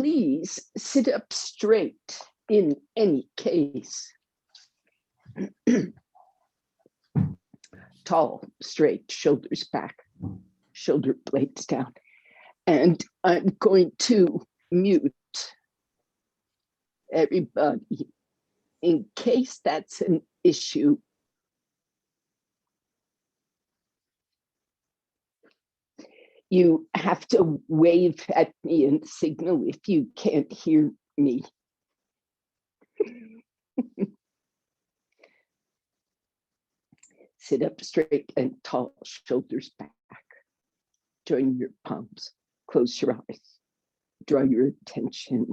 please sit up straight in any case. Tall, straight, shoulders back, shoulder blades down. And I'm going to mute everybody in case that's an issue. You have to wave at me and signal if you can't hear me. Sit up straight and tall, shoulders back. Join your palms, close your eyes. Draw your attention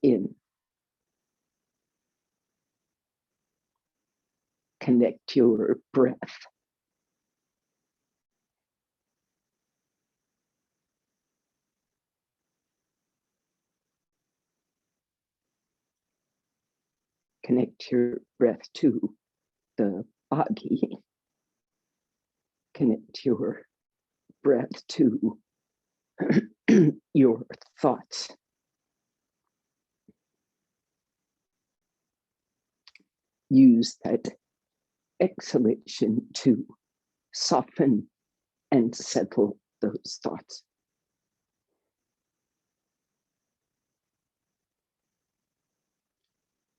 in. Connect your breath. Connect your breath to the body. Connect your breath to your thoughts. Use that exhalation to soften and settle those thoughts.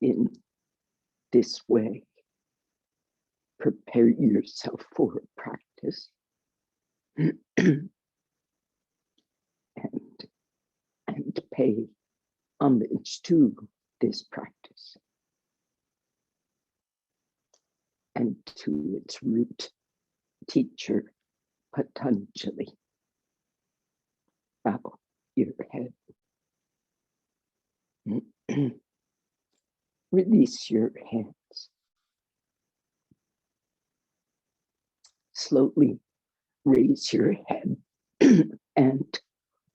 In this way, prepare yourself for practice. and pay homage to this practice and to its root teacher, Patanjali. Bow your head. Release your hands. Slowly raise your head and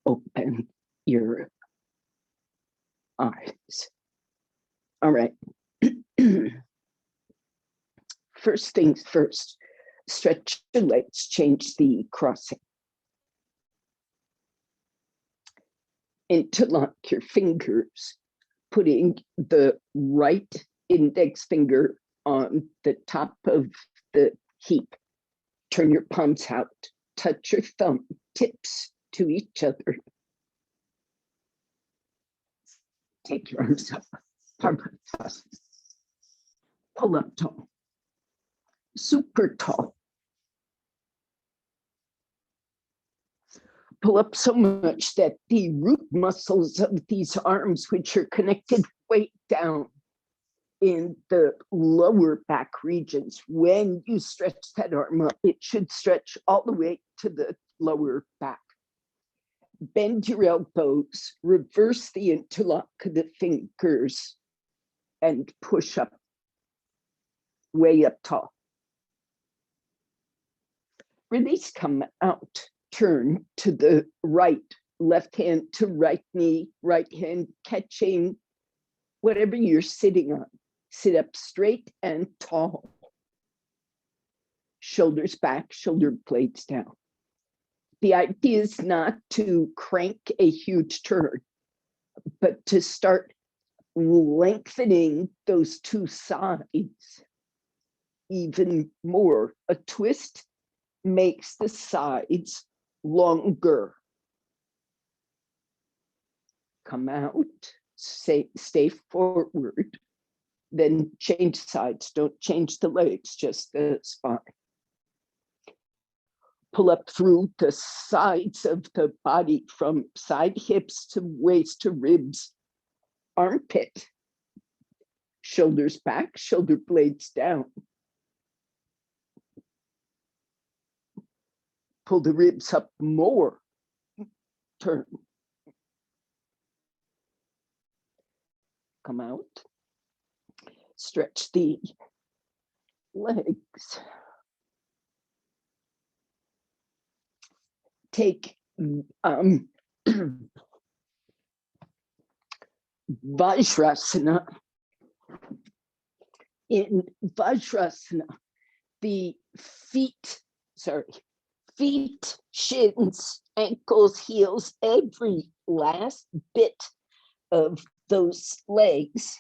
open your eyes. All right. First things first, stretch your legs, change the crossing. Interlock your fingers, putting the right index finger on the top of the heap. Turn your palms out, touch your thumb tips to each other. Take your arms up, pull up tall, super tall. Pull up so much that the root muscles of these arms, which are connected way down in the lower back regions, when you stretch that arm up, it should stretch all the way to the lower back. Bend your elbows, reverse the interlock of the fingers, and push up, way up tall. Release, come out. Turn to the right, left hand to right knee, right hand catching whatever you're sitting on. Sit up straight and tall. Shoulders back, shoulder blades down. The idea is not to crank a huge turn, but to start lengthening those two sides even more. A twist makes the sides longer. Come out, stay forward, then change sides. Don't change the legs, just the spine. Pull up through the sides of the body, from side hips to waist to ribs, armpit, shoulders back, shoulder blades down. Pull the ribs up more, turn. Come out, stretch the legs. Take Vajrasana. In Vajrasana, the feet, shins, ankles, heels, every last bit of those legs,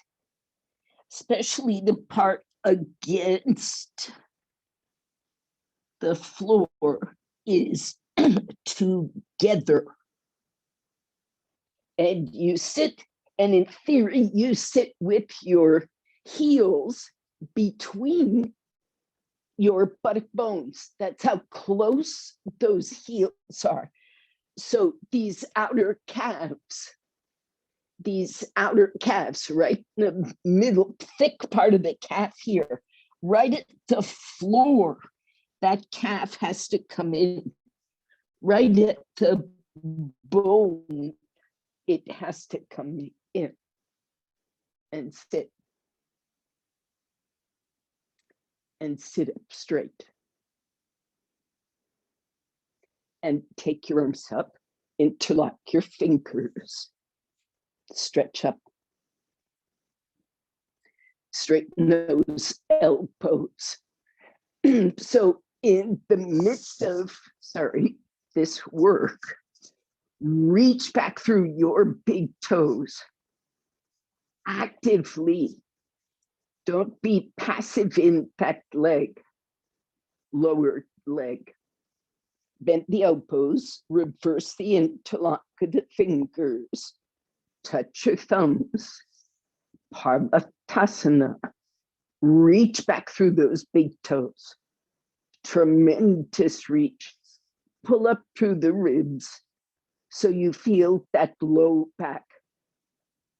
especially the part against the floor, is together. And you sit, and in theory, you sit with your heels between your buttock bones. That's how close those heels are. So these outer calves, right in the middle, thick part of the calf here, right at the floor, that calf has to come in. Right at the bone, it has to come in and sit. And sit up straight. And take your arms up, interlock your fingers, stretch up. Straighten those elbows. So in the midst of, this work, reach back through your big toes actively. Don't be passive in that leg, lower leg. Bend the elbows, reverse the interlock of the fingers, touch your thumbs, Parvatasana. Reach back through those big toes. Tremendous reach. Pull up through the ribs so you feel that low back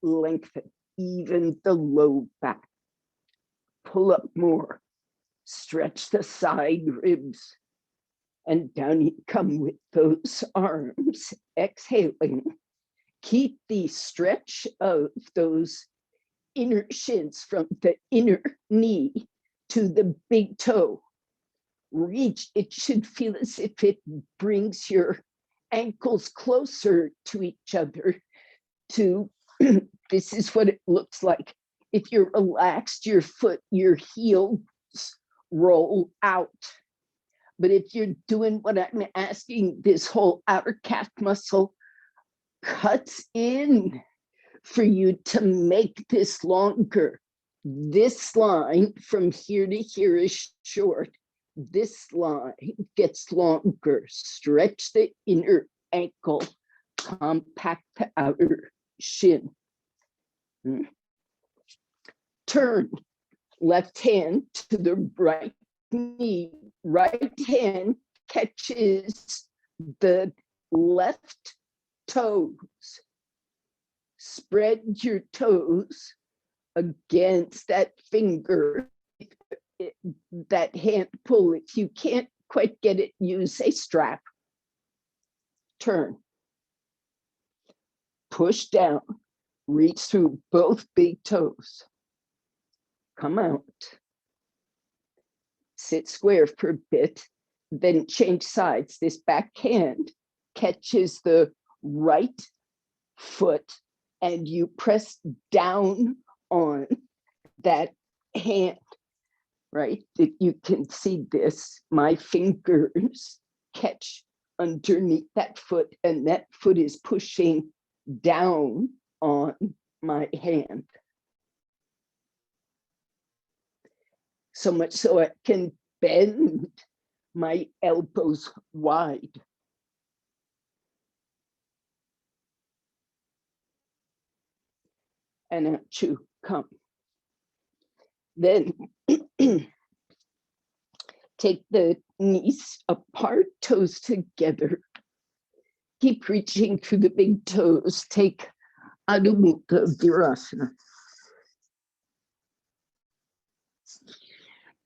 lengthen, even the low back. Pull up more. Stretch the side ribs. And down you come with those arms, exhaling. Keep the stretch of those inner shins from the inner knee to the big toe. Reach, it should feel as if it brings your ankles closer to each other. This is what it looks like. If you're relaxed, your heels roll out. But if you're doing what I'm asking, this whole outer calf muscle cuts in for you to make this longer. This line from here to here is short. This line gets longer. Stretch the inner ankle, compact the outer shin. Turn left hand to the right knee. Right hand catches the left toes. Spread your toes against that finger, that hand pull. If you can't quite get it, use a strap. Turn. Push down. Reach through both big toes. Come out. Sit square for a bit, then change sides. This back hand catches the right foot and you press down on that hand, right? You can see this. My fingers catch underneath that foot and that foot is pushing down on my hand. So much so I can bend my elbows wide. And out you come. Then take the knees apart, toes together. Keep reaching through the big toes. Take Adho Mukha Virasana.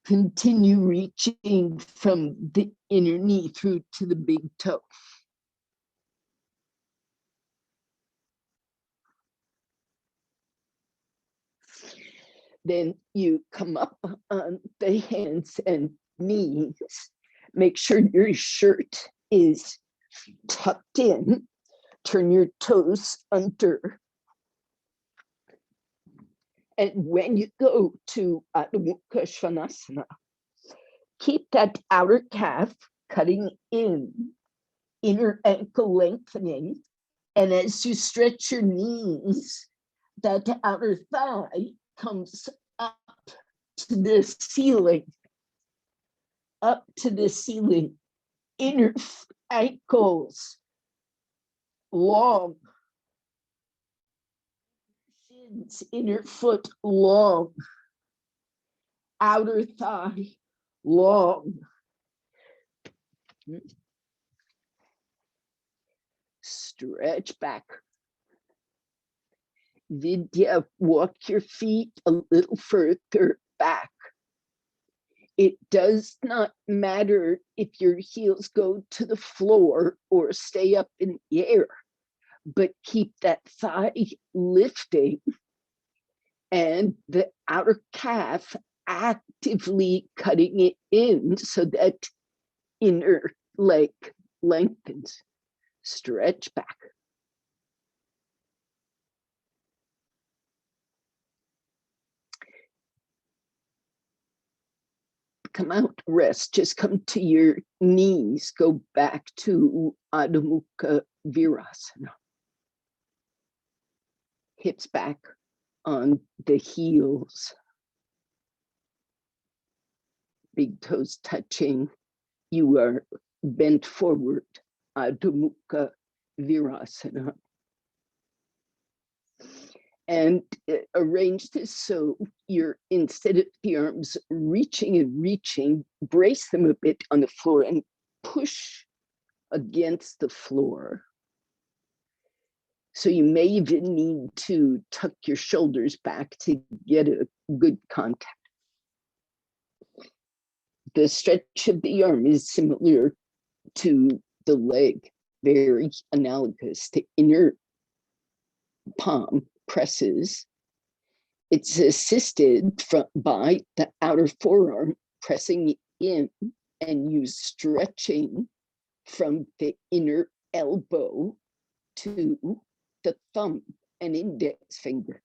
Continue reaching from the inner knee through to the big toe. Then you come up on the hands and knees. Make sure your shirt is tucked in. Turn your toes under. And when you go to Adho Mukha Svanasana, keep that outer calf cutting in, inner ankle lengthening. And as you stretch your knees, that outer thigh comes up to the ceiling, up to the ceiling. Inner ankles long, shins, inner foot long, outer thigh long. Stretch back. Vidya, walk your feet a little further back. It does not matter if your heels go to the floor or stay up in the air, but keep that thigh lifting and the outer calf actively cutting it in so that inner leg lengthens. Stretch back. Come out, rest, just come to your knees, go back to Adho Mukha Virasana. Hips back on the heels. Big toes touching. You are bent forward, Adho Mukha Virasana. And arrange this so you're, instead of the arms reaching and reaching, brace them a bit on the floor and push against the floor. So you may even need to tuck your shoulders back to get a good contact. The stretch of the arm is similar to the leg, very analogous to inner palm presses. It's assisted by the outer forearm pressing in and you stretching from the inner elbow to the thumb and index finger.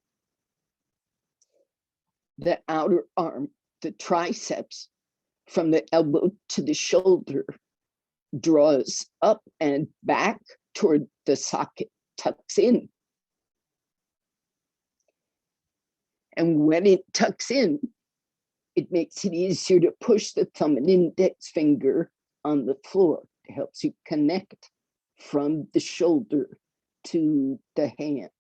The outer arm, the triceps, from the elbow to the shoulder, draws up and back toward the socket, tucks in. And when it tucks in, it makes it easier to push the thumb and index finger on the floor. It helps you connect from the shoulder to the hand.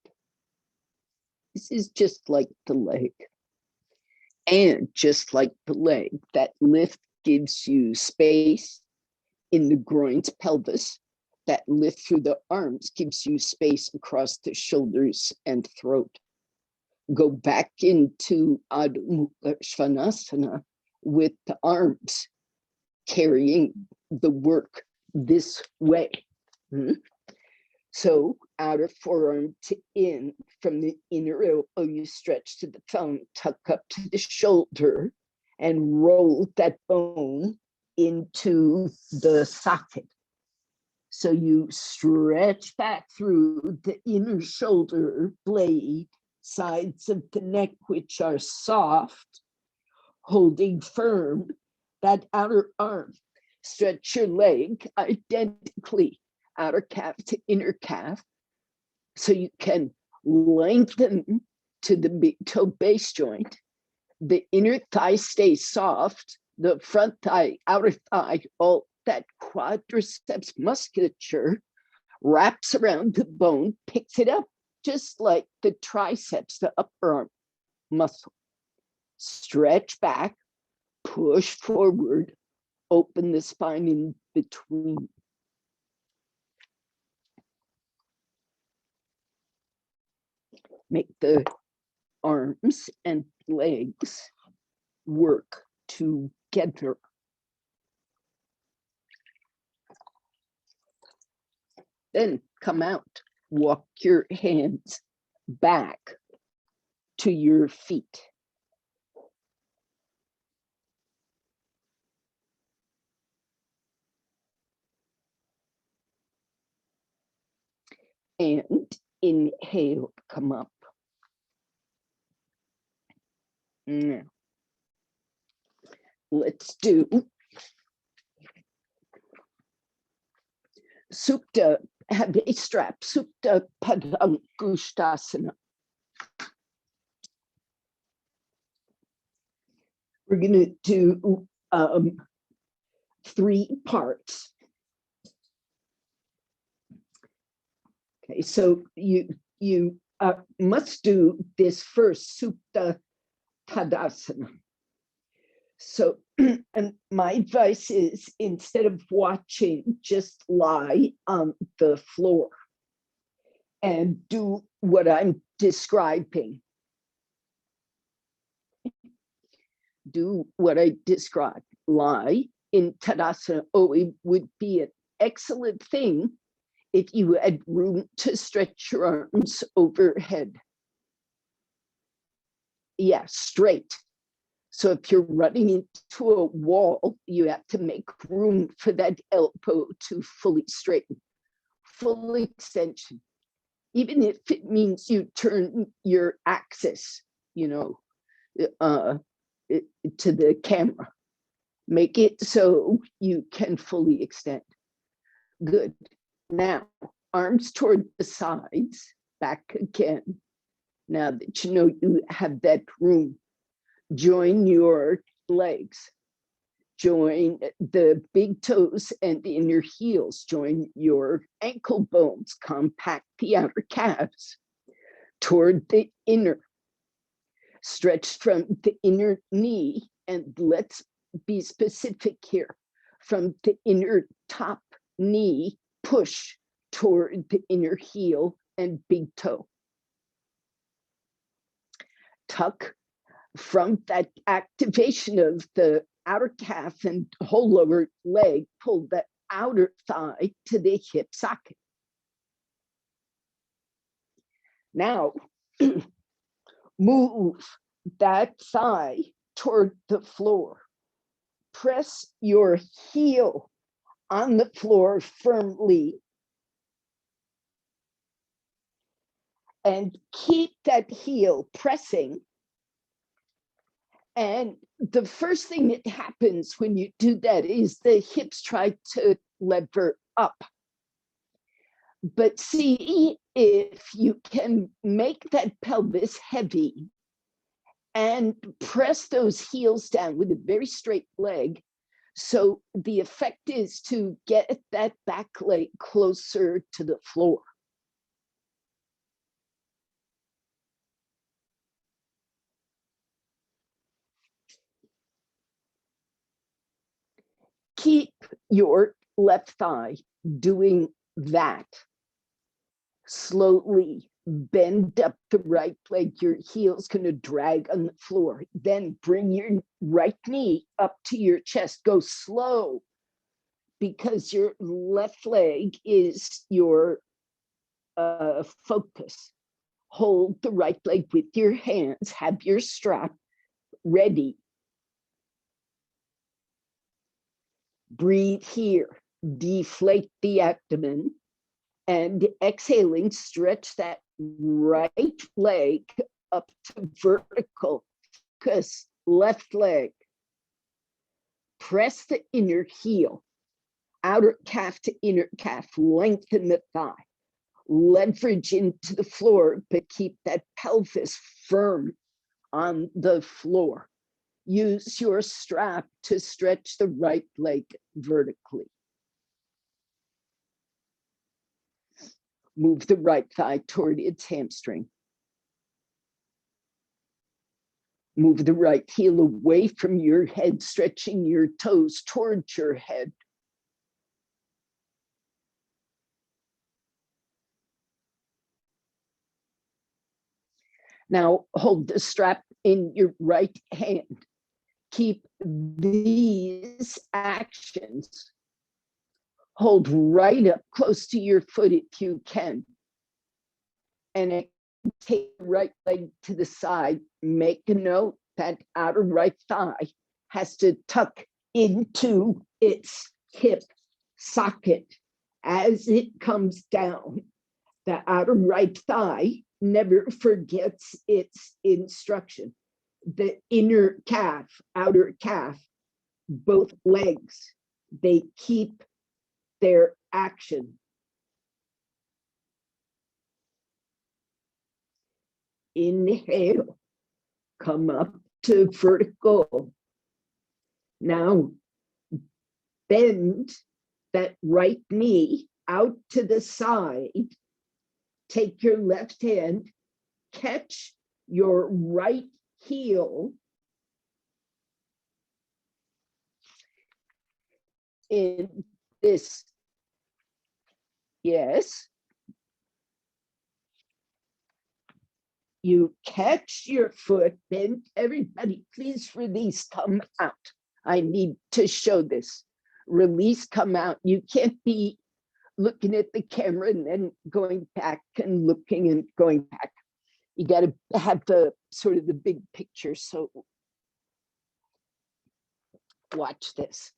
This is just like the leg. And just like the leg, that lift gives you space in the groins, pelvis. That lift through the arms gives you space across the shoulders and throat. Go back into Adho Mukha Svanasana with the arms carrying the work this way. So outer forearm to in, from the inner elbow, you stretch to the thumb, tuck up to the shoulder, and roll that bone into the socket. So you stretch back through the inner shoulder blade, sides of the neck, which are soft, holding firm that outer arm. Stretch your leg identically, outer calf to inner calf, so you can lengthen to the big toe base joint. The inner thigh stays soft, the front thigh, outer thigh, all that quadriceps musculature wraps around the bone, picks it up, just like the triceps, the upper arm muscle. Stretch back, push forward, open the spine in between. Make the arms and legs work together. Then come out, walk your hands back to your feet. And inhale, come up. Now, let's do Supta, have a strap, Supta Padangusthasana. going to do 3 parts. Okay, so you must do this first, Supta Tadasana. So, and my advice is, instead of watching, just lie on the floor and do what I'm describing. Do what I described. Lie in Tadasana. Oh, it would be an excellent thing if you had room to stretch your arms overhead. Yeah, straight. So if you're running into a wall, you have to make room for that elbow to fully straighten. Full extension. Even if it means you turn your axis, to the camera. Make it so you can fully extend. Good. Now, arms toward the sides, back again. Now that you know you have that room, join your legs. Join the big toes and inner heels. Join your ankle bones. Compact the outer calves toward the inner. Stretch from the inner knee, and let's be specific here. From the inner top knee, push toward the inner heel and big toe. Tuck from that activation of the outer calf and whole lower leg, pull the outer thigh to the hip socket. Now, move that thigh toward the floor. Press your heel on the floor firmly. And keep that heel pressing. And the first thing that happens when you do that is the hips try to lever up. But see if you can make that pelvis heavy and press those heels down with a very straight leg. So the effect is to get that back leg closer to the floor. Keep your left thigh doing that. Slowly bend up the right leg. Your heel's going to drag on the floor. Then bring your right knee up to your chest. Go slow, because your left leg is your focus. Hold the right leg with your hands. Have your strap ready. Breathe here. Deflate the abdomen. And exhaling, stretch that right leg up to vertical. Focus left leg. Press the inner heel. Outer calf to inner calf. Lengthen the thigh. Leverage into the floor, but keep that pelvis firm on the floor. Use your strap to stretch the right leg vertically. Move the right thigh toward its hamstring. Move the right heel away from your head, stretching your toes towards your head. Now hold the strap in your right hand. Keep these actions. Hold right up close to your foot if you can. And take the right leg to the side. Make a note that outer right thigh has to tuck into its hip socket as it comes down. The outer right thigh never forgets its instruction. The inner calf, outer calf, both legs, they keep their action. Inhale, come up to vertical. Now bend that right knee out to the side. Take your left hand, catch your right heel in this. Yes. You catch your foot, bend. Everybody, please release, come out. I need to show this. Release, come out. You can't be looking at the camera and then going back and looking and going back. You got to have the sort of the big picture. So watch this.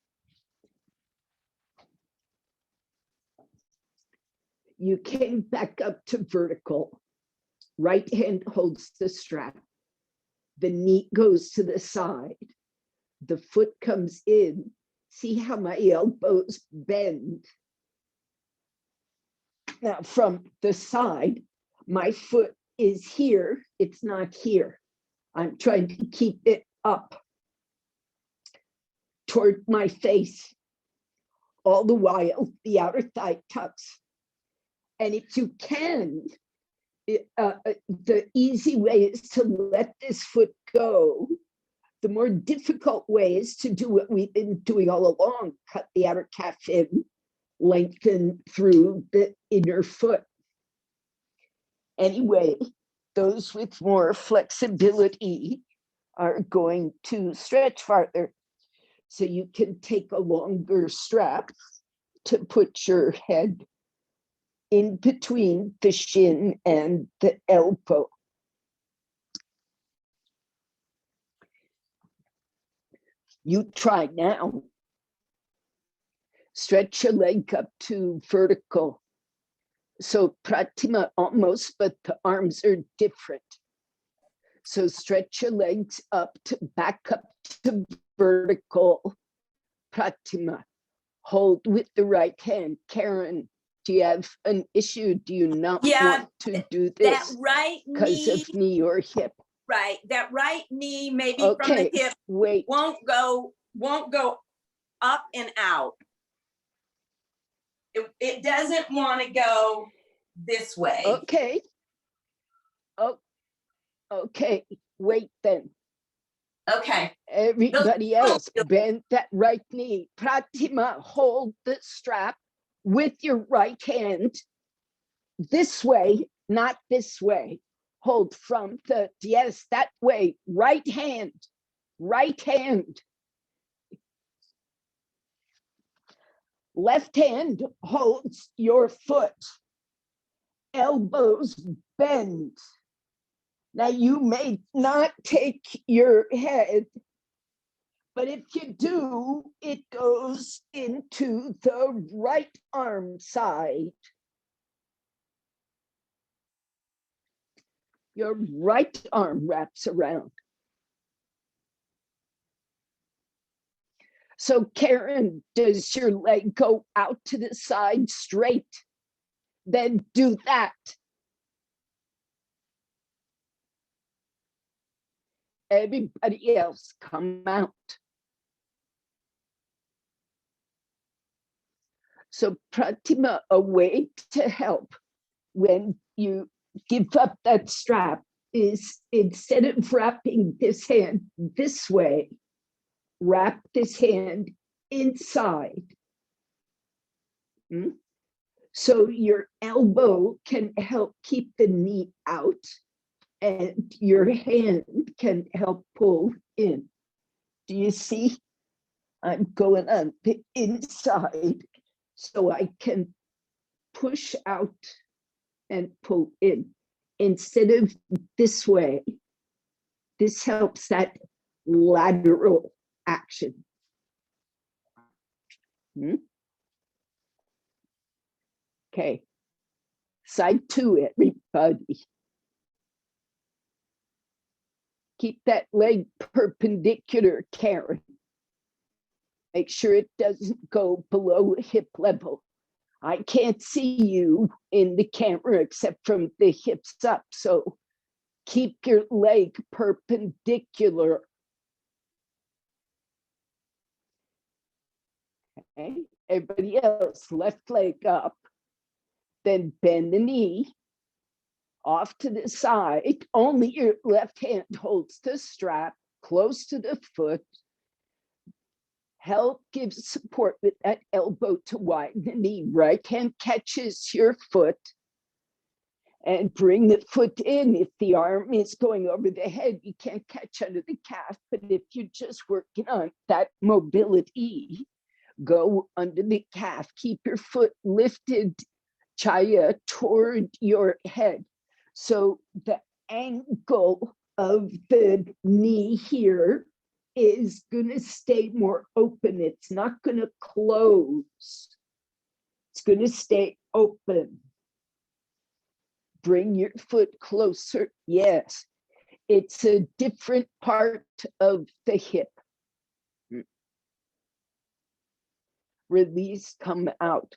You came back up to vertical. Right hand holds the strap. The knee goes to the side. The foot comes in. See how my elbows bend. Now from the side, my foot is here. It's not here. I'm trying to keep it up toward my face. All the while, the outer thigh tucks. And if you can, the easy way is to let this foot go. The more difficult way is to do what we've been doing all along, cut the outer calf in, lengthen through the inner foot. Anyway, those with more flexibility are going to stretch farther. So you can take a longer strap to put your head in between the shin and the elbow. You try now. Stretch your leg up to vertical. So pratima almost, but the arms are different. So stretch your legs up to back up to vertical pratima. Hold with the right hand. Karen, do you have an issue? Do you not want to do this? That right knee. Because of knee or hip. Right. That right knee, maybe from the hip, won't go up and out. It doesn't want to go this way. Okay. Oh, okay. Wait then. Okay. Everybody else, bend that right knee. Pratima, hold the strap with your right hand this way, not this way. Hold from the, yes, that way. Right hand, right hand. Left hand holds your foot. Elbows bend. Now you may not take your head, but if you do, it goes into the right arm side. Your right arm wraps around. So Karen, does your leg go out to the side straight? Then do that. Everybody else, come out. So pratima, a way to help when you give up that strap is, instead of wrapping this hand this way, wrap this hand inside. So your elbow can help keep the knee out and your hand can help pull in. Do you see? I'm going on the inside so I can push out and pull in instead of this way. This helps that lateral action. Okay, side two, everybody. Keep that leg perpendicular, Karen. Make sure it doesn't go below hip level. I can't see you in the camera except from the hips up, so keep your leg perpendicular. Okay, everybody else, left leg up, then bend the knee off to the side. Only your left hand holds the strap close to the foot. Help give support with that elbow to widen the knee. Right hand catches your foot and bring the foot in. If the arm is going over the head, you can't catch under the calf, but if you're just working on that mobility, go under the calf. Keep your foot lifted, Chaya, toward your head. So the angle of the knee here is going to stay more open. It's not going to close. It's going to stay open. Bring your foot closer. Yes, it's a different part of the hip. Release, come out.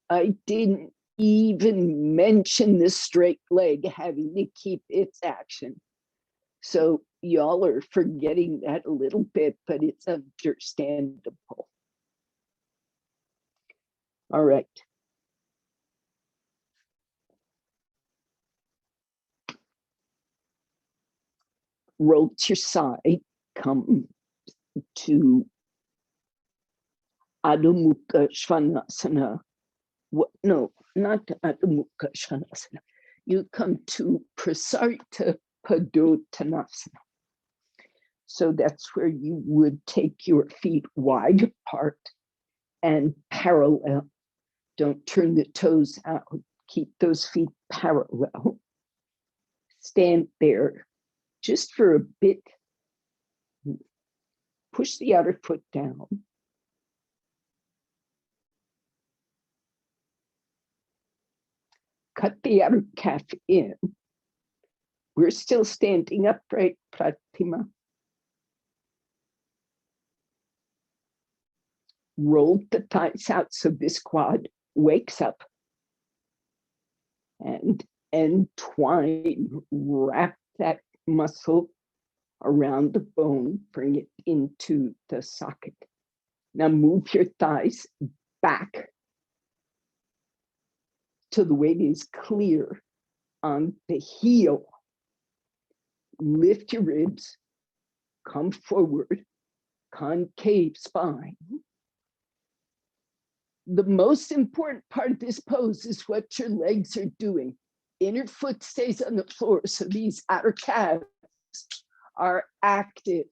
I didn't even mention the straight leg having to keep its action. So y'all are forgetting that a little bit, but it's understandable. All right. Roll to your side, come to Adho Mukha Svanasana. No, not Adho Mukha Svanasana. You come to Prasarita Padottanasana. So that's where you would take your feet wide apart and parallel. Don't turn the toes out. Keep those feet parallel. Stand there just for a bit. Push the outer foot down. Cut the outer calf in. We're still standing upright, Pratima. Roll the thighs out so this quad wakes up. And entwine, wrap that muscle around the bone, bring it into the socket. Now move your thighs back till the weight is clear on the heel. Lift your ribs, come forward, concave spine. The most important part of this pose is what your legs are doing. Inner foot stays on the floor, so these outer calves are active.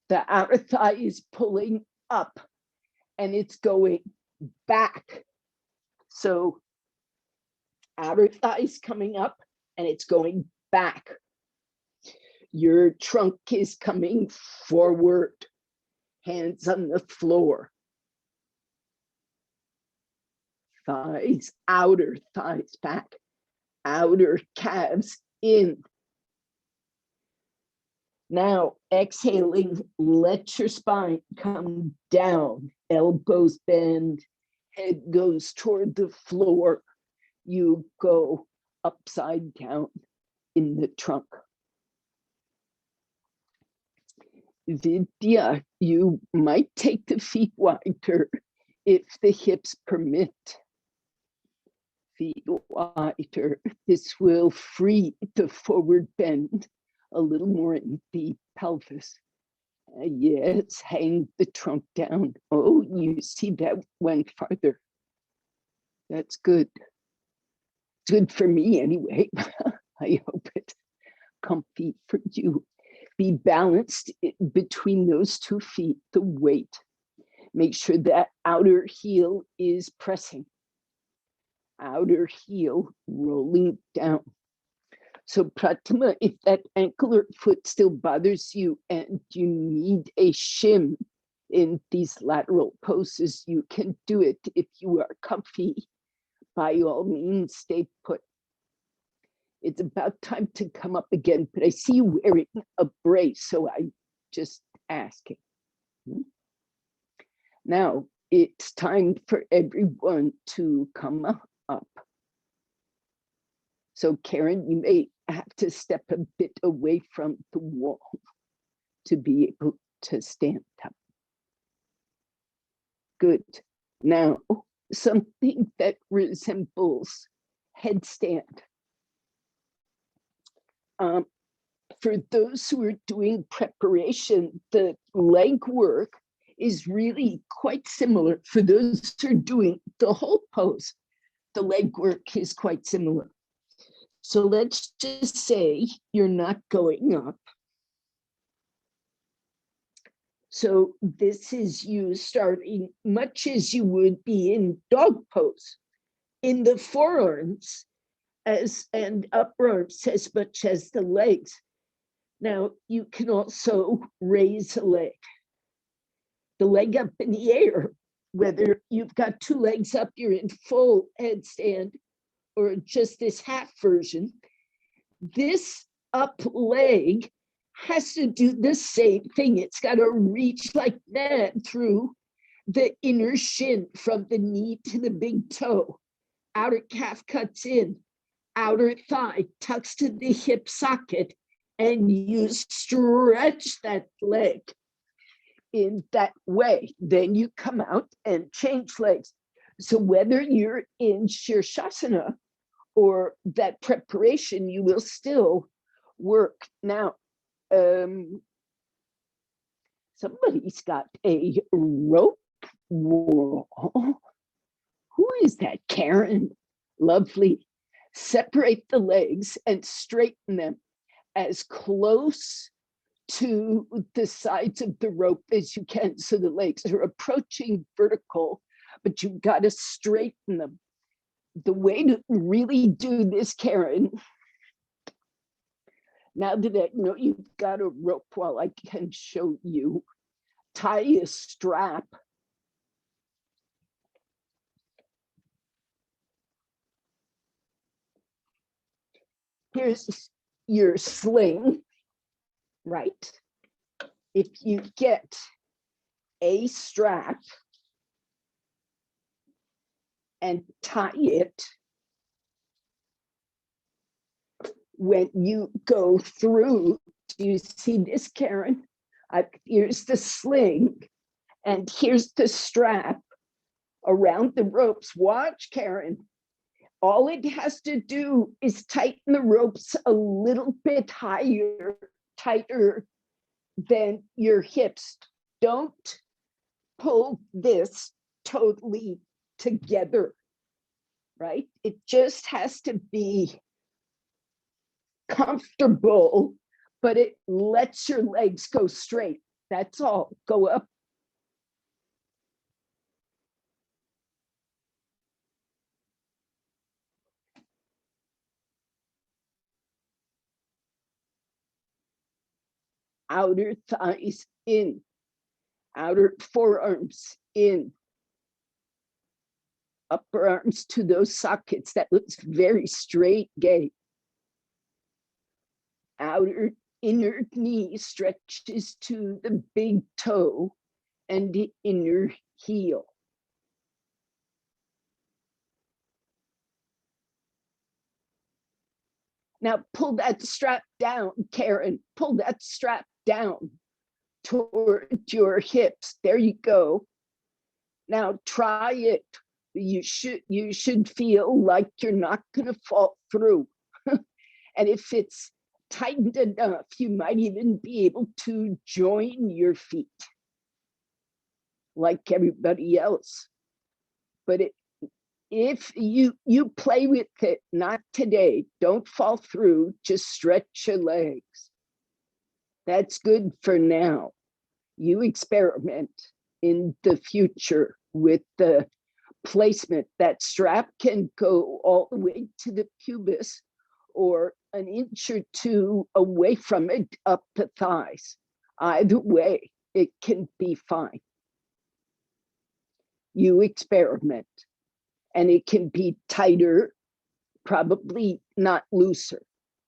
The outer thigh is pulling up and it's going back. So outer thigh is coming up and it's going back. Your trunk is coming forward, hands on the floor. Thighs, outer thighs back, outer calves in. Now, exhaling, let your spine come down, elbows bend, head goes toward the floor. You go upside down in the trunk. Vidya, you might take the feet wider if the hips permit. Feet wider. This will free the forward bend a little more in the pelvis. Yes, hang the trunk down. Oh, you see that went farther. That's good. It's good for me anyway. I hope it's comfy for you. Be balanced between those 2 feet, the weight. Make sure that outer heel is pressing. Outer heel rolling down. So Pratima, if that ankle or foot still bothers you and you need a shim in these lateral poses, you can do it. If you are comfy, by all means, stay put. It's about time to come up again, but I see you wearing a brace, so I'm just asking. Now, it's time for everyone to come up. So Karen, you may have to step a bit away from the wall to be able to stand up. Good. Now, something that resembles headstand. For those who are doing preparation, the leg work is really quite similar. For those who are doing the whole pose, the leg work is quite similar. So let's just say you're not going up. So this is you starting much as you would be in dog pose, in the forearms and upper arms as much as the legs. Now you can also raise a leg, the leg up in the air, whether you've got two legs up, you're in full headstand, or just this half version. This up leg has to do the same thing. It's got to reach like that through the inner shin from the knee to the big toe. Outer calf cuts in, outer thigh tucks to the hip socket, and you stretch that leg in that way. Then you come out and change legs. So whether you're in Shirshasana or that preparation, you will still work. Now, somebody's got a rope wall. Who is that? Karen. Lovely. Separate the legs and straighten them as close to the sides of the rope as you can, so the legs are approaching vertical, but you've got to straighten them. The way to really do this, Karen, now that I know you've got a rope wall, I can show you. Tie a strap here's your sling, right? If you get a strap and tie it, when you go through, do you see this, Karen? Here's the sling, and here's the strap around the ropes. Watch, Karen. All it has to do is tighten the ropes a little bit higher, tighter than your hips. Don't pull this totally together, right? It just has to be comfortable, but it lets your legs go straight. That's all. Go up. Outer thighs in, outer forearms in, upper arms to those sockets. That looks very straight, gay. Outer inner knee stretches to the big toe and the inner heel. Now pull that strap down, Karen. Pull that strap down toward your hips. There you go. Now try it. You should feel like you're not going to fall through. And if it's tightened enough, you might even be able to join your feet like everybody else. But if you play with it, not today, don't fall through, just stretch your legs. That's good for now. You experiment in the future with the placement. That strap can go all the way to the pubis or an inch or two away from it up the thighs. Either way, it can be fine. You experiment. And it can be tighter, probably not looser.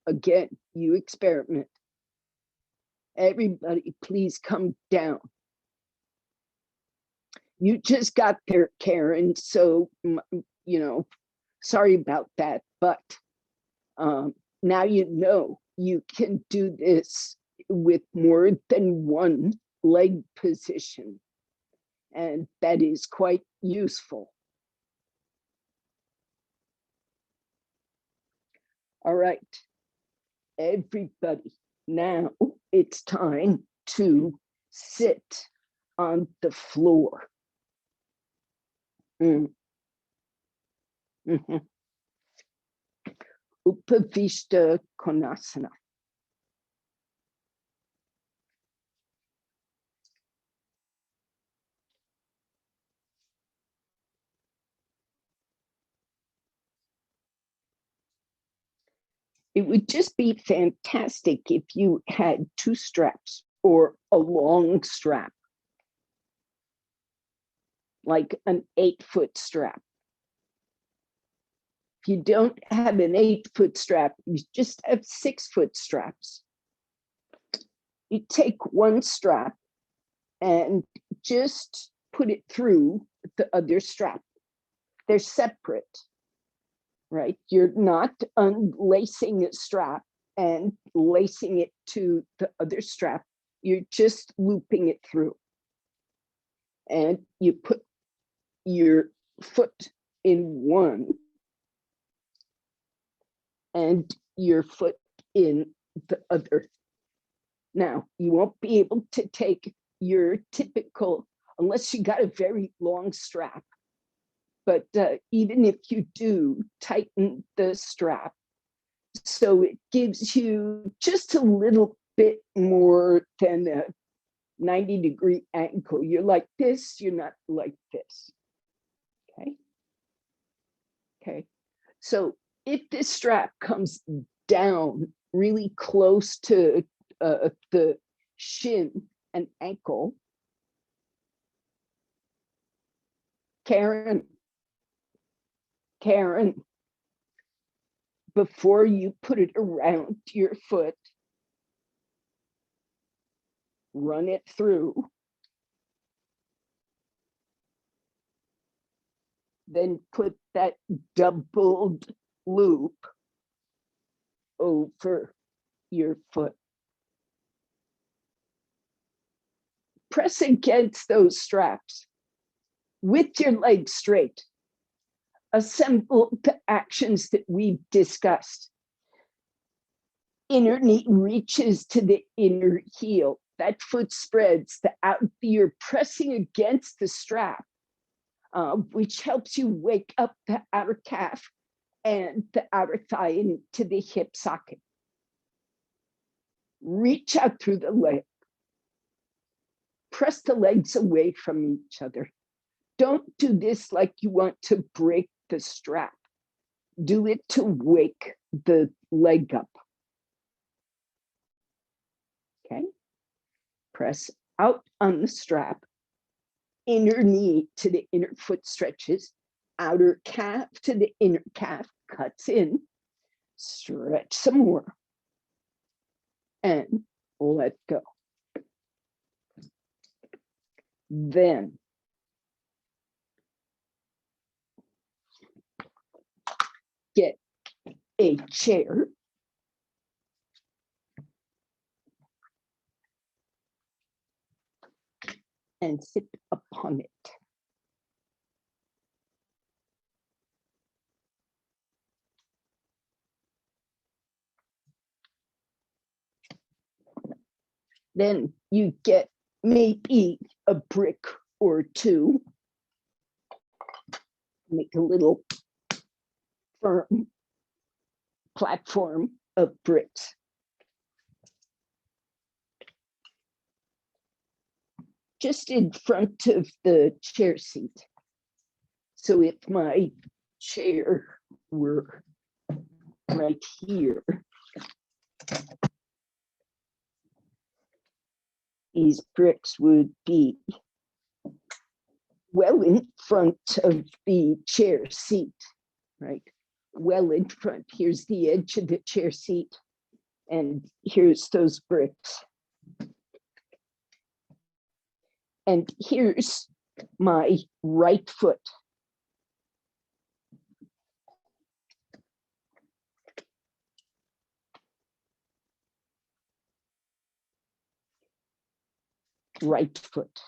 Again, you experiment. Everybody, please come down. You just got there, Karen, so, sorry about that, but now you know you can do this with more than one leg position. And that is quite useful. All right, everybody, now it's time to sit on the floor. Upavishta konasana. It would just be fantastic if you had two straps or a long strap, like an 8-foot strap. If you don't have an 8-foot strap, you just have 6-foot straps. You take one strap and just put it through the other strap. They're separate, right? You're not unlacing a strap and lacing it to the other strap. You're just looping it through. And you put your foot in one and your foot in the other. Now, you won't be able to take your typical, unless you got a very long strap, but even if you do, tighten the strap so it gives you just a little bit more than a 90-degree angle. You're like this, you're not like this. Okay. So if this strap comes down really close to the shin and ankle, Karen, before you put it around your foot, run it through, then put that doubled loop over your foot. Press against those straps with your legs straight. Assemble the actions that we've discussed. Inner knee reaches to the inner heel. That foot spreads. You're pressing against the strap, which helps you wake up the outer calf and the outer thigh into the hip socket. Reach out through the leg. Press the legs away from each other. Don't do this like you want to break the strap. Do it to wake the leg up. Okay. Press out on the strap. Inner knee to the inner foot stretches. Outer calf to the inner calf cuts in. Stretch some more. And let go. Then get a chair. And sit upon it. Then you get maybe a brick or two. Make a little firm platform of bricks. Just in front of the chair seat. So if my chair were right here, these bricks would be well in front of the chair seat, right? Well in front. Here's the edge of the chair seat, and here's those bricks. And here's my right foot. Right foot.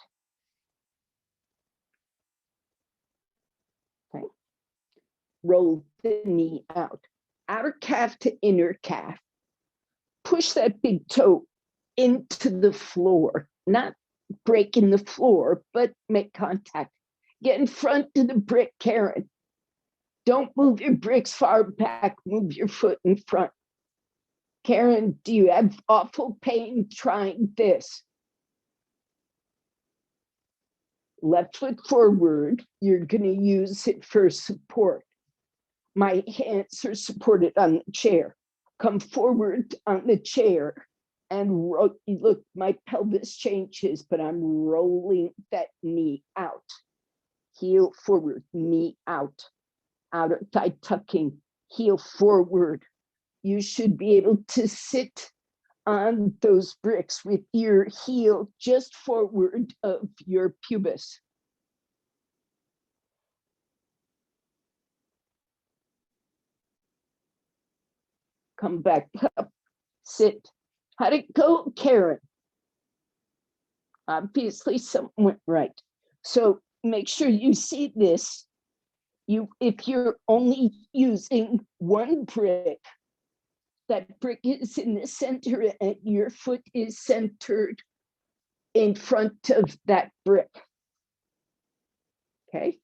roll the knee out. Outer calf to inner calf. Push that big toe into the floor, not breaking the floor, but make contact. Get in front of the brick, Karen. Don't move your bricks far back, move your foot in front. Karen, do you have awful pain trying this? Left foot forward, you're going to use it for support. My hands are supported on the chair. Come forward on the chair and look, my pelvis changes, but I'm rolling that knee out. Heel forward, knee out. Outer thigh tucking, heel forward. You should be able to sit on those bricks with your heel just forward of your pubis. Come back up, sit. How'd it go, Karen? Obviously something went right. So make sure you see this. If you're only using one brick, that brick is in the center and your foot is centered in front of that brick. Okay.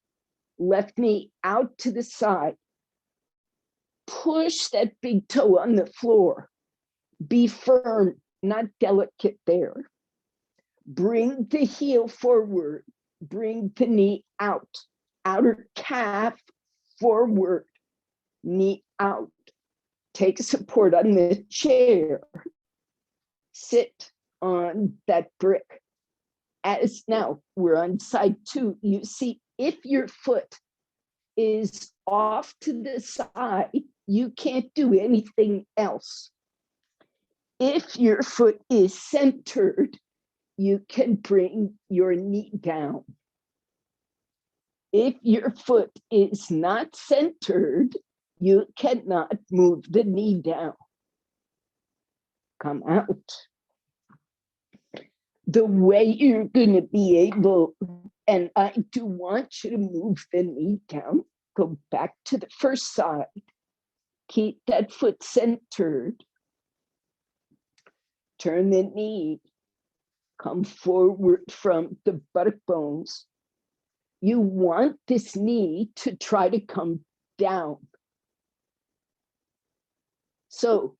Left knee out to the side. Push that big toe on the floor. Be firm, not delicate there. Bring the heel forward. Bring the knee out. Outer calf forward. Knee out. Take support on the chair. Sit on that brick. As now we're on side 2, you see if your foot is off to the side, you can't do anything else. If your foot is centered, you can bring your knee down. If your foot is not centered, you cannot move the knee down. Come out. The way you're going to be able, and I do want you to move the knee down, go back to the first side. Keep that foot centered. Turn the knee. Come forward from the buttock bones. You want this knee to try to come down. So,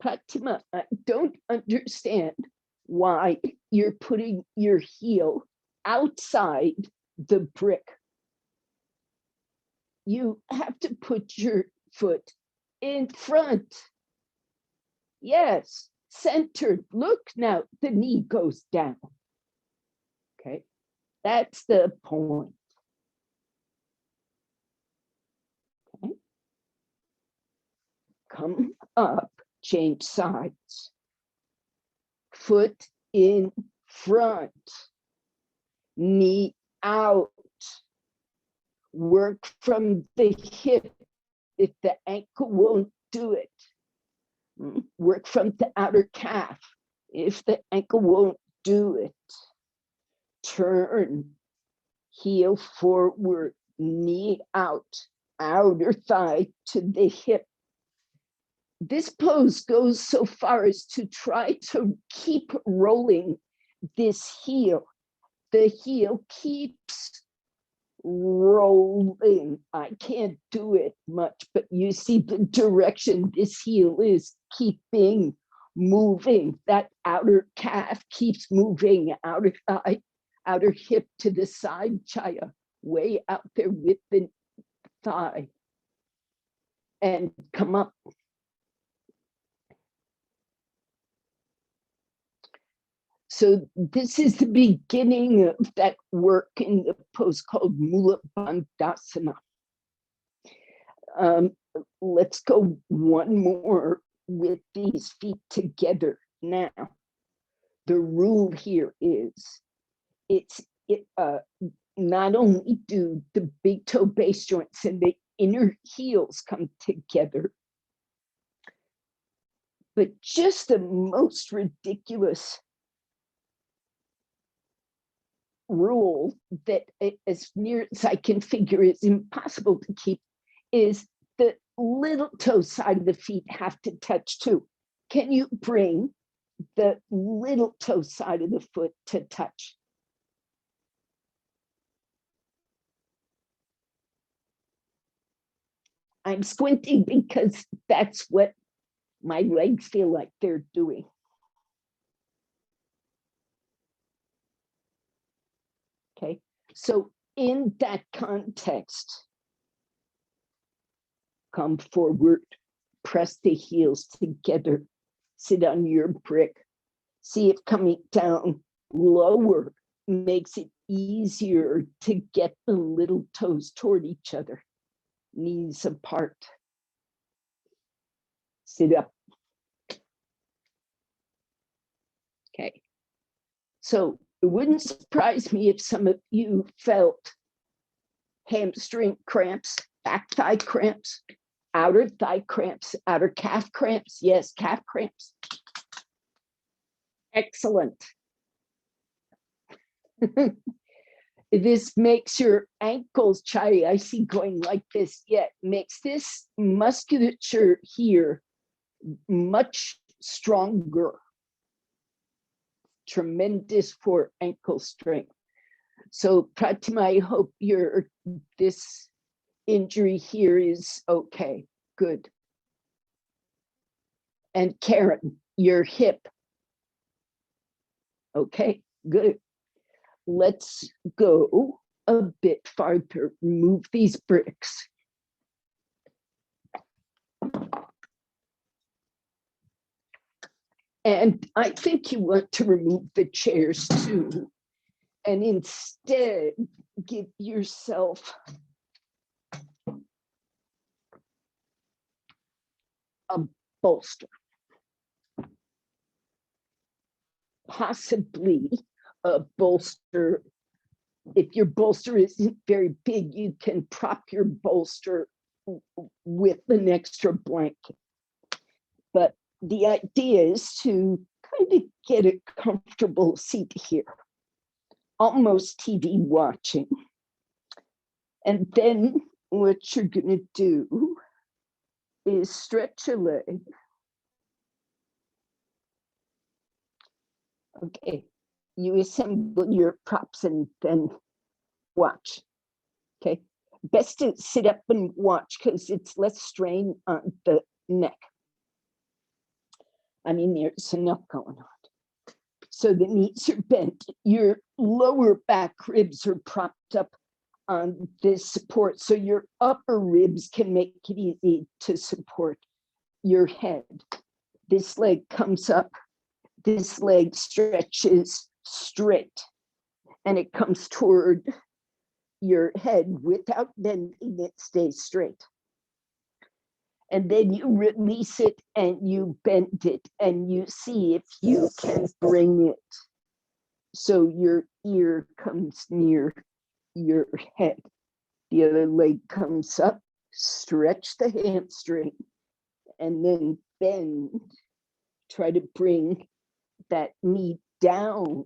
Pratima, I don't understand why you're putting your heel outside the brick. You have to put your foot in front. Yes, centered. Look now, the knee goes down. Okay, that's the point. Okay. Come up, change sides. Foot in front. Knee out. Work from the hip if the ankle won't do it. Work from the outer calf if the ankle won't do it. Turn, heel forward, knee out, outer thigh to the hip. This pose goes so far as to try to keep rolling this heel. The heel keeps rolling. I can't do it much, but you see the direction this heel is keeping moving. That outer calf keeps moving, outer thigh, outer hip to the side, Chaya, way out there with the thigh. And come up. So this is the beginning of that work in the pose called Mula Bandhasana. Let's go one more with these feet together now. The rule here is not only do the big toe base joints and the inner heels come together, but just the most ridiculous rule that, as near as I can figure, is impossible to keep, is the little toe side of the feet have to touch too. Can you bring the little toe side of the foot to touch? I'm squinting because that's what my legs feel like they're doing. Okay, so in that context, come forward, press the heels together, sit on your brick. See if coming down lower makes it easier to get the little toes toward each other, knees apart. Sit up. Okay, so it wouldn't surprise me if some of you felt hamstring cramps, back thigh cramps, outer thigh cramps, outer calf cramps. Yes, calf cramps. Excellent. This makes your ankles, Chai, I see going like this, yet makes this musculature here much stronger. Tremendous for ankle strength. So Pratima, I hope this injury here is okay. Good. And Karen, your hip. Okay, good. Let's go a bit farther. Remove these bricks. And I think you want to remove the chairs too, and instead give yourself a bolster. Possibly a bolster. If your bolster isn't very big, you can prop your bolster with an extra blanket. But the idea is to kind of get a comfortable seat here, almost TV watching. And then what you're going to do is stretch your leg. Okay, you assemble your props and then watch. Okay, best to sit up and watch because it's less strain on the neck. I mean, there's enough going on. So the knees are bent. Your lower back ribs are propped up on this support. So your upper ribs can make it easy to support your head. This leg comes up. This leg stretches straight. And it comes toward your head without bending, it stays straight. And then you release it and you bend it and you see if you can bring it so your ear comes near your head. The other leg comes up, stretch the hamstring, and then bend. Try to bring that knee down,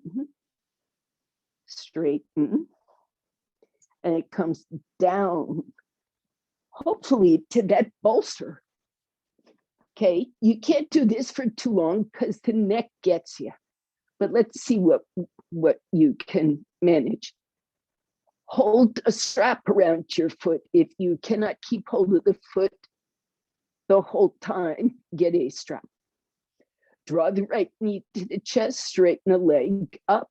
straighten, and it comes down, hopefully to that bolster. Okay, you can't do this for too long because the neck gets you, but let's see what you can manage. Hold a strap around your foot. If you cannot keep hold of the foot the whole time, get a strap. Draw the right knee to the chest, straighten the leg up,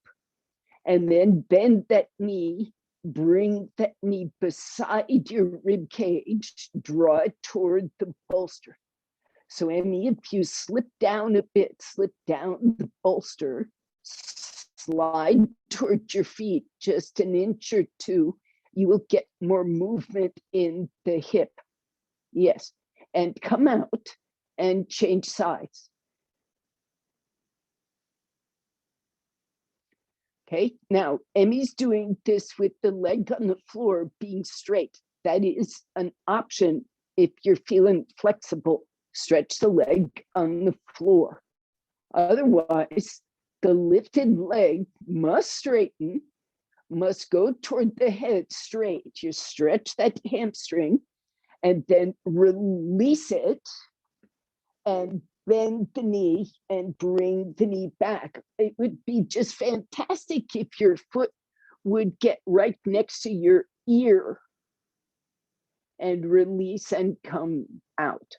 and then bend that knee. Bring that knee beside your rib cage, draw it toward the bolster. So Emmy, if you slip down a bit, slip down the bolster, slide towards your feet just an inch or two, you will get more movement in the hip. Yes, and come out and change sides. Okay, now Emmy's doing this with the leg on the floor being straight. That is an option if you're feeling flexible. Stretch the leg on the floor. Otherwise, the lifted leg must straighten, must go toward the head straight. You stretch that hamstring and then release it and bend the knee and bring the knee back. It would be just fantastic if your foot would get right next to your ear and release and come out.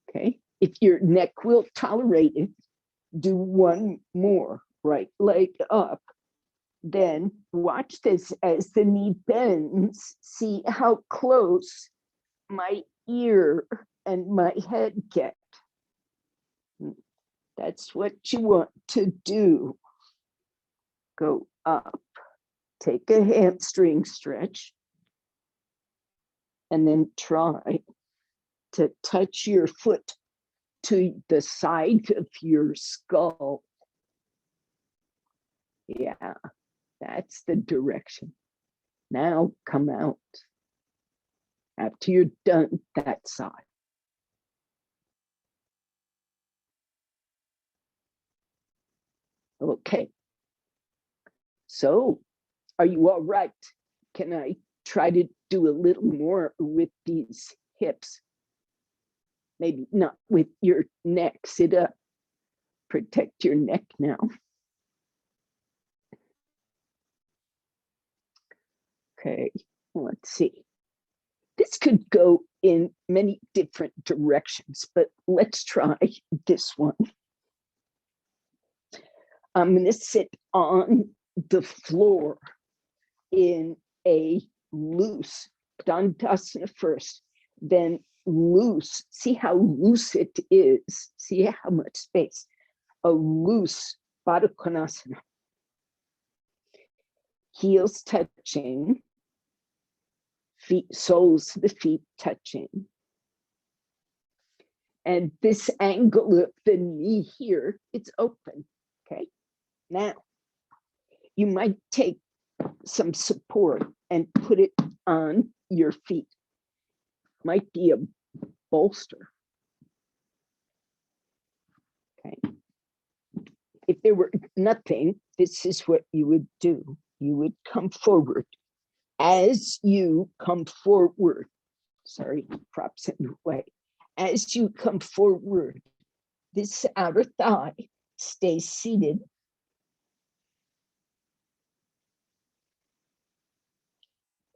Okay, if your neck will tolerate it, do one more, right leg up. Then watch this as the knee bends. See how close my ear and my head get. That's what you want to do. Go up, take a hamstring stretch, and then try to touch your foot to the side of your skull. Yeah, that's the direction. Now come out after you're done that side. Okay. So, are you all right? Can I try to do a little more with these hips? Maybe not with your neck. Sit up. Protect your neck now. Okay, let's see. This could go in many different directions, but let's try this one. I'm going to sit on the floor in a loose dandasana first, then loose. See how loose it is. See how much space. A loose konasana. Heels touching, feet, soles of the feet touching. And this angle of the knee here, it's open. Okay. Now, you might take some support and put it on your feet. Might be a bolster. Okay. If there were nothing, this is what you would do. You would come forward. As you come forward, sorry, props in the way. As you come forward, this outer thigh stays seated.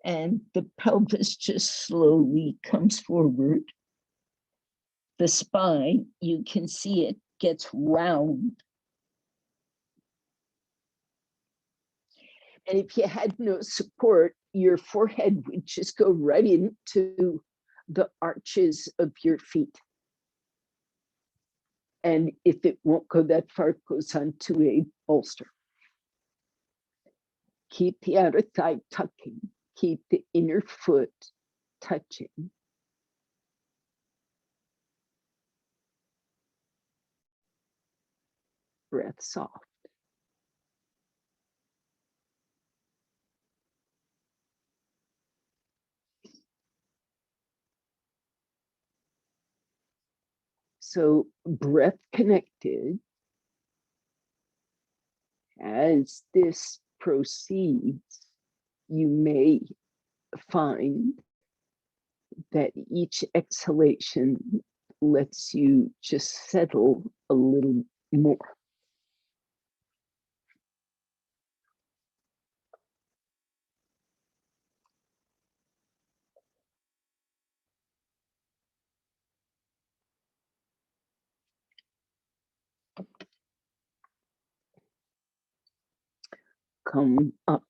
And the pelvis just slowly comes forward. The spine, you can see it gets round. And if you had no support, your forehead would just go right into the arches of your feet. And if it won't go that far, it goes onto a bolster. Keep the outer thigh tucking. Keep the inner foot touching. Breath soft. So breath connected. As this proceeds, you may find that each exhalation lets you just settle a little more. Come up.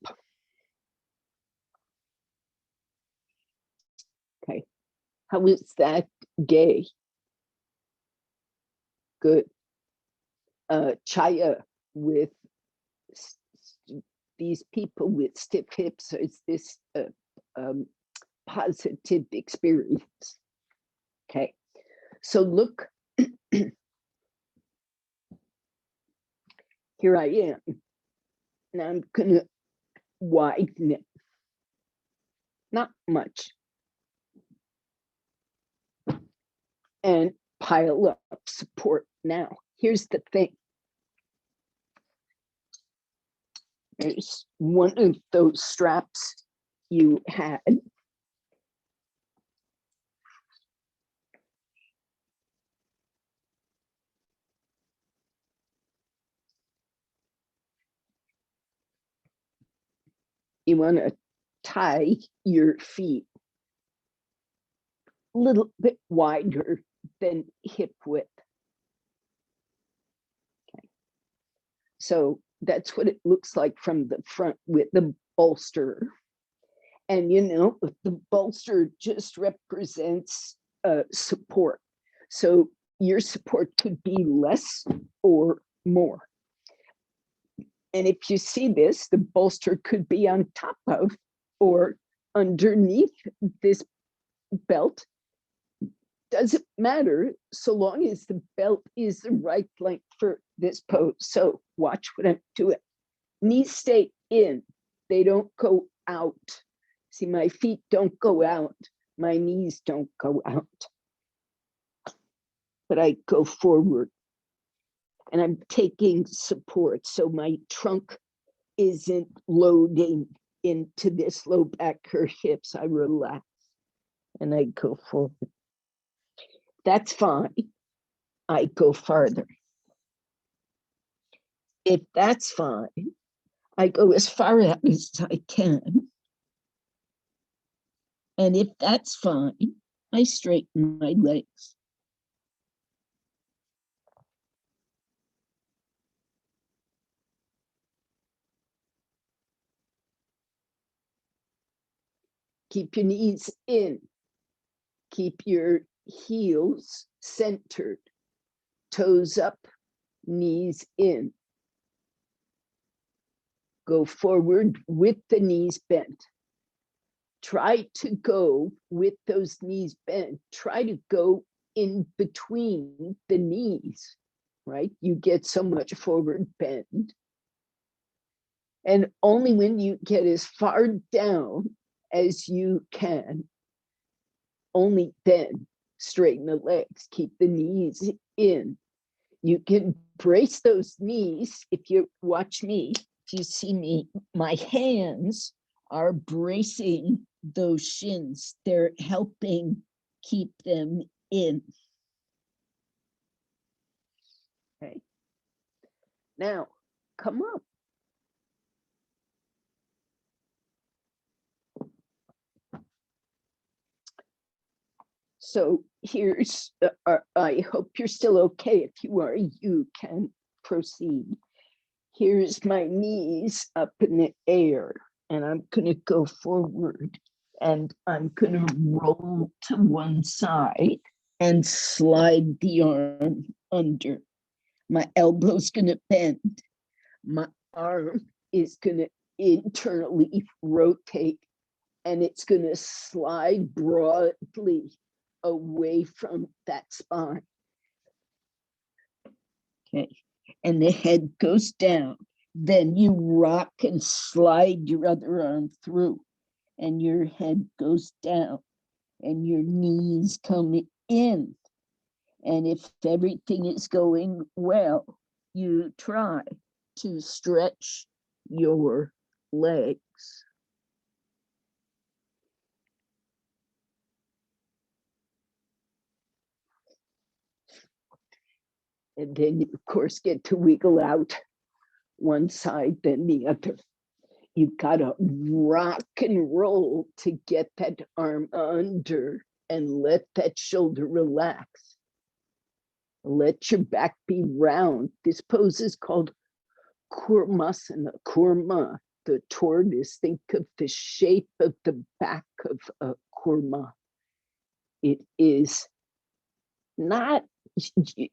Okay. How is that day? Good. Chaya with these people with stiff hips, is this positive experience? Okay. So look, here I am. Now I'm going to widen it. Not much. And pile up support. Now, here's the thing. There's one of those straps you had. You want to tie your feet a little bit wider than hip width. Okay. So that's what it looks like from the front with the bolster. And you know, the bolster just represents support. So your support could be less or more. And if you see this, the bolster could be on top of or underneath this belt. Doesn't matter so long as the belt is the right length for this pose. So watch what I'm doing. Knees stay in, they don't go out. See, my feet don't go out, my knees don't go out. But I go forward and I'm taking support. So my trunk isn't loading into this low back or hips. I relax and I go forward. That's fine. I go farther. If that's fine, I go as far out as I can. And if that's fine, I straighten my legs. Keep your knees in. Keep your heels centered. Toes up, knees in. Go forward with the knees bent. Try to go with those knees bent. Try to go in between the knees, right? You get so much forward bend. And only when you get as far down as you can, only then straighten the legs, keep the knees in. You can brace those knees. If you watch me, if you see me, my hands are bracing those shins. They're helping keep them in. Okay. Now, come up. So here's, I hope you're still okay. If you are, you can proceed. Here's my knees up in the air, and I'm gonna go forward, and I'm gonna roll to one side and slide the arm under. My elbow's gonna bend. My arm is gonna internally rotate, and it's gonna slide broadly away from that spine. Okay, and the head goes down. Then you rock and slide your other arm through, and your head goes down, and your knees come in. And if everything is going well, you try to stretch your legs. And then you, of course, get to wiggle out one side, then the other. You've got to rock and roll to get that arm under and let that shoulder relax. Let your back be round. This pose is called konasana. Kurma, the tortoise. Think of the shape of the back of a kurma. It is not,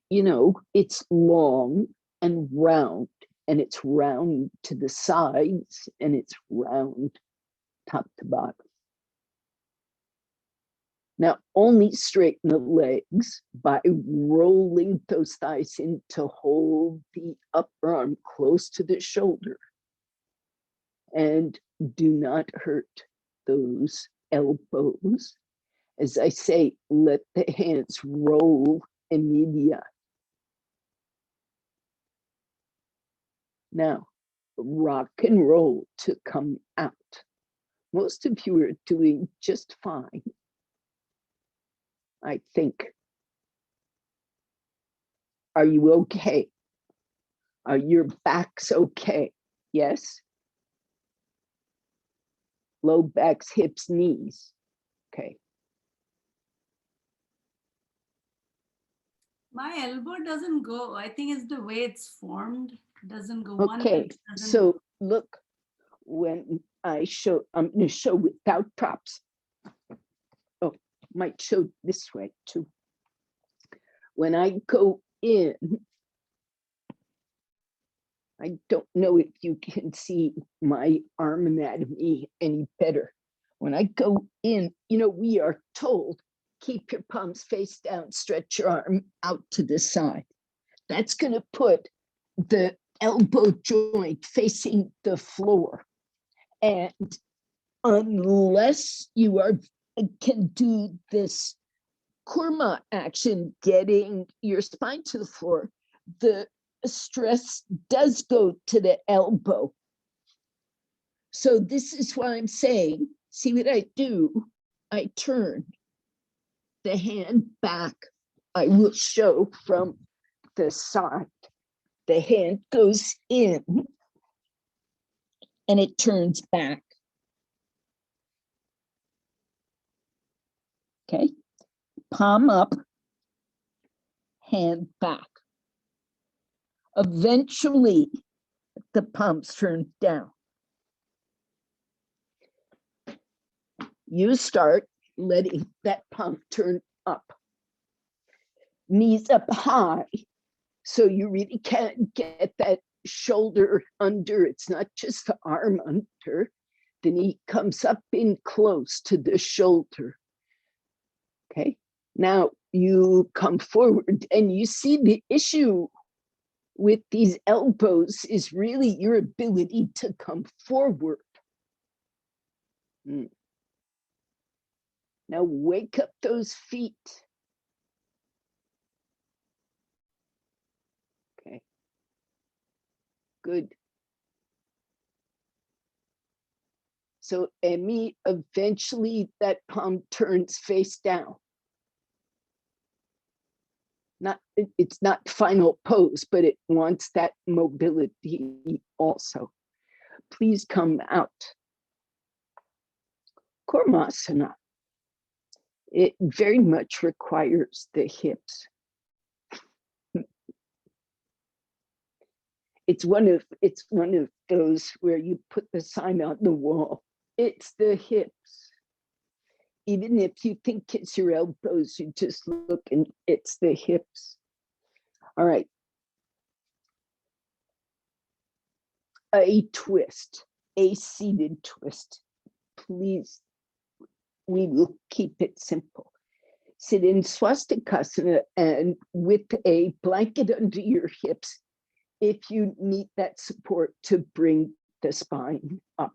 you know, it's long and round, and it's round to the sides, and it's round top to bottom. Now, only straighten the legs by rolling those thighs in to hold the upper arm close to the shoulder. And do not hurt those elbows. As I say, let the hands roll immediately. Now, rock and roll to come out. Most of you are doing just fine, I think. Are you okay? Are your backs okay? Yes? Low backs, hips, knees. Okay. My elbow doesn't go. I think it's the way it's formed. It doesn't go. Okay, so look, when I show, I'm going to show without props. Oh, might show this way too. When I go in, I don't know if you can see my arm anatomy any better. When I go in, you know, we are told, keep your palms face down, stretch your arm out to the side. That's going to put the elbow joint facing the floor. And unless you can do this kurma action, getting your spine to the floor, the stress does go to the elbow. So this is why I'm saying, see what I do? I turn the hand back. I will show from the side. The hand goes in and it turns back. Okay, palm up, hand back. Eventually, the palms turn down. You start letting that palm turn up. Knees up high, so you really can't get that shoulder under. It's not just the arm under. The knee comes up in close to the shoulder. Okay, now you come forward and you see the issue with these elbows is really your ability to come forward. Now wake up those feet. Okay, good. So Emmy, eventually that palm turns face down. It's not final pose, but it wants that mobility also. Please come out. Konasana. It very much requires the hips. It's one of those where you put the sign on the wall. It's the hips. Even if you think it's your elbows, you just look and it's the hips. All right. A twist, a seated twist. Please, we will keep it simple. Sit in swastikasana and with a blanket under your hips if you need that support to bring the spine up.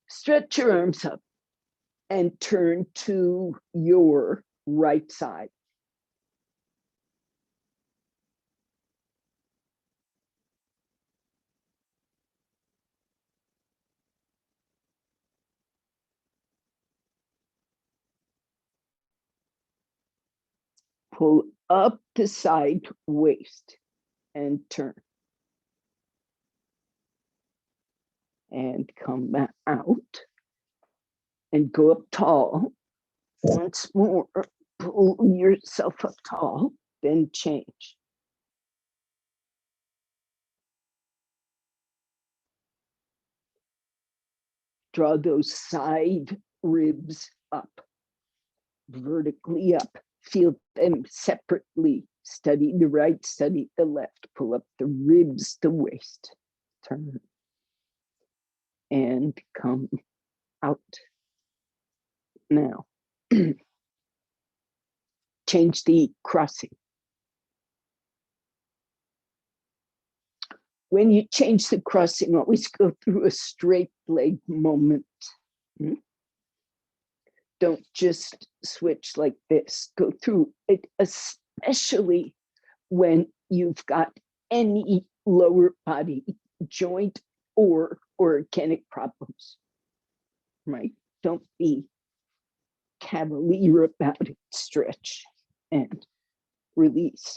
Stretch your arms up and turn to your right side. Pull up the side waist and turn. And come back out and go up tall. Once more, pull yourself up tall, then change. Draw those side ribs up, vertically up. Feel them separately. Study the right, study the left. Pull up the ribs, the waist. Turn. And come out. Now, change the crossing. When you change the crossing, always go through a straight leg moment. Don't just switch like this. Go through it, especially when you've got any lower body joint or organic problems, right? Don't be cavalier about it. Stretch and release.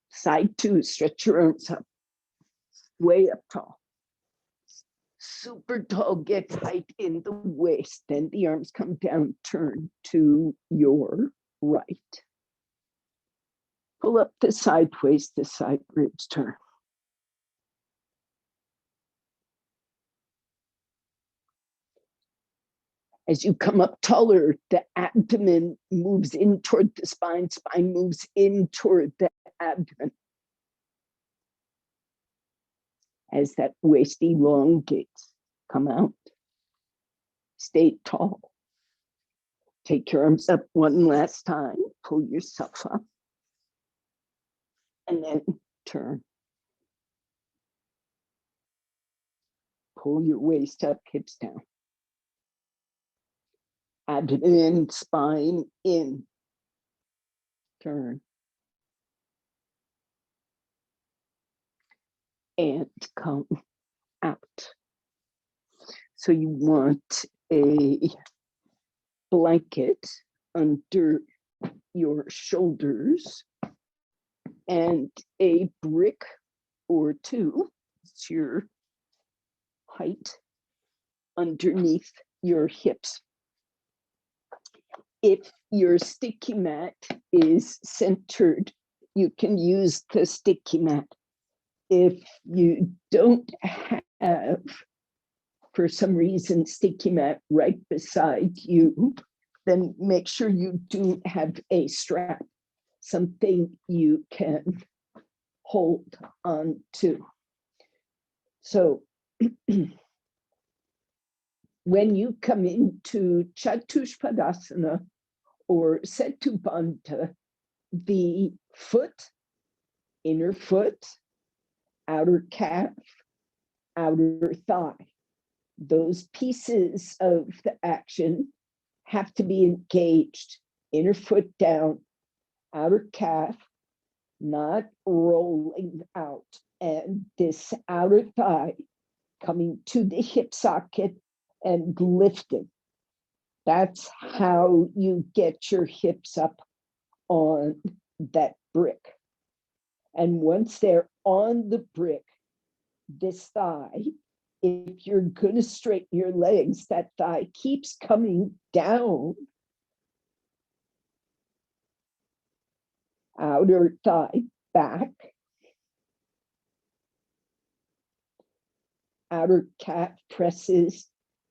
Side two, stretch your arms up, way up tall. Super tall, get tight in the waist. Then the arms come down, turn to your right. Pull up the side waist, the side ribs turn. As you come up taller, the abdomen moves in toward the spine, spine moves in toward the abdomen. As that waist elongates, come out. Stay tall. Take your arms up one last time. Pull yourself up. And then turn. Pull your waist up, hips down. Abdomen, spine in. Turn. And come out. So you want a blanket under your shoulders and a brick or two, it's your height, underneath your hips. If your sticky mat is centered, you can use the sticky mat. If you don't have, for some reason, sticky mat right beside you, then make sure you do have a strap, something you can hold on to. So when you come into Chatushpadasana or Setubandha, the foot, inner foot, outer calf, outer thigh, those pieces of the action have to be engaged. Inner foot down, outer calf, not rolling out, and this outer thigh coming to the hip socket and lifting. That's how you get your hips up on that brick. And once they're on the brick, this thigh, if you're going to straighten your legs, that thigh keeps coming down. Outer thigh back. Outer calf presses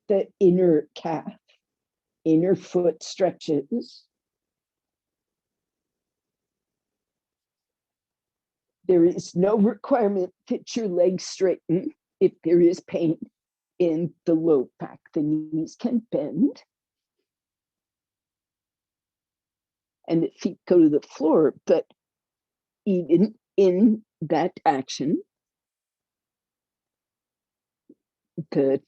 the inner calf. Inner foot stretches. There is no requirement that your legs straighten if there is pain in the low back. The knees can bend. And the feet go to the floor, but even in that action, the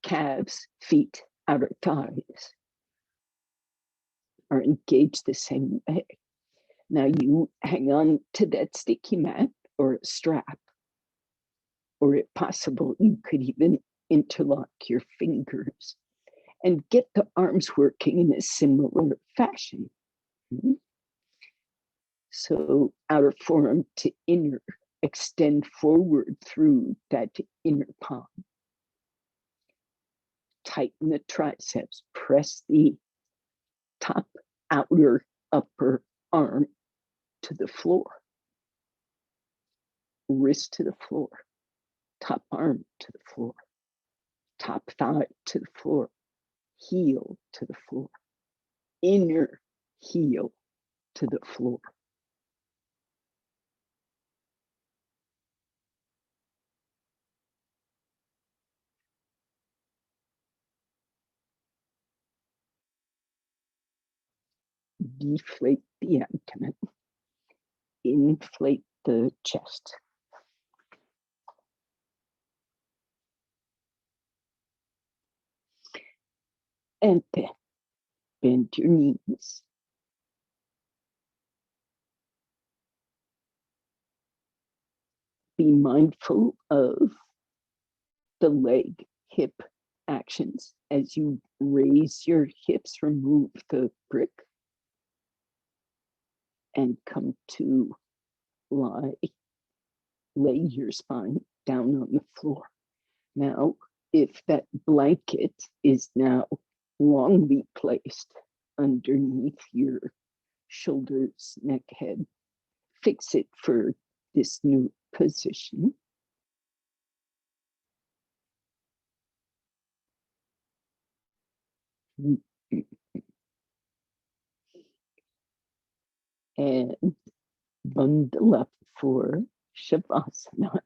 calves, feet, outer thighs are engaged the same way. Now you hang on to that sticky mat or a strap, or if possible, you could even interlock your fingers and get the arms working in a similar fashion. So outer forearm to inner, extend forward through that inner palm. Tighten the triceps, press the top, outer, upper arm to the floor. Wrist to the floor, top arm to the floor, top thigh to the floor, heel to the floor, inner heel to the floor. Deflate the abdomen, inflate the chest. And then bend your knees. be mindful of the leg, hip actions. As you raise your hips, remove the brick and come to lie, lay your spine down on the floor. Now, if that blanket is now wrongly placed underneath your shoulders, neck, head, fix it for this new position. And bundle up for Shavasana.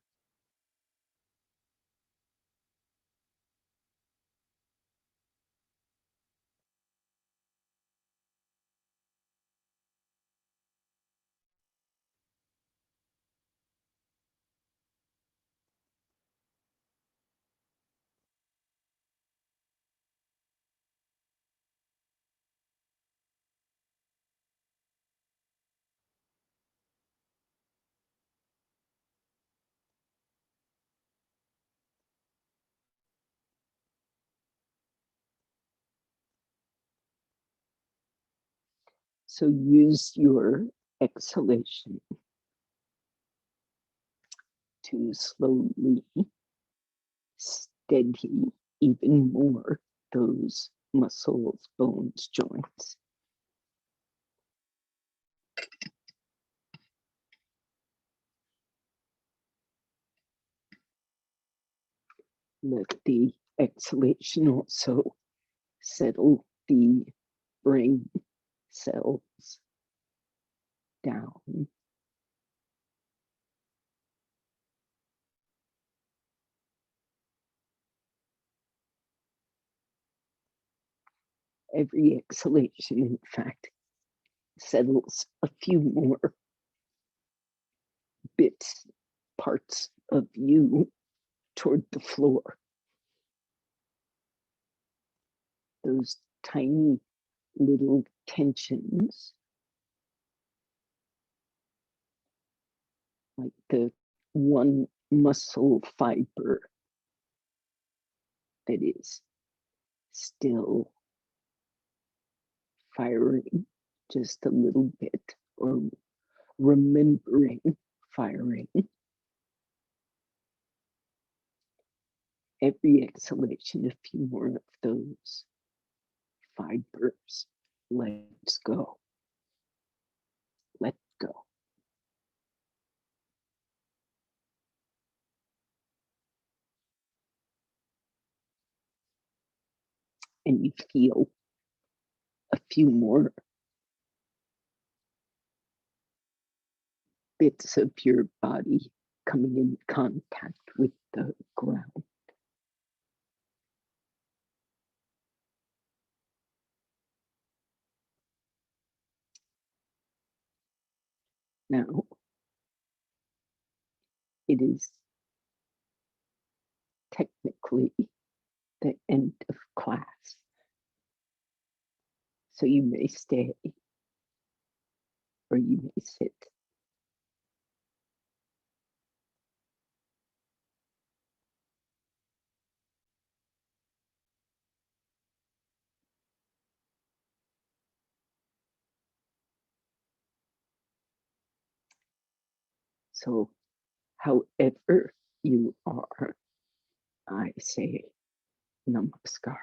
So use your exhalation to slowly steady even more those muscles, bones, joints. Let the exhalation also settle the brain cells down. Every exhalation, in fact, settles a few more bits, parts of you toward the floor. Those tiny little tensions, like the one muscle fiber that is still firing just a little bit, or remembering firing. Every exhalation, a few more of those fibers. Let's go. Let go. And you feel a few more bits of your body coming in contact with the ground. Now, it is technically the end of class, so you may stay or you may sit. So, however you are, I say Namaskar.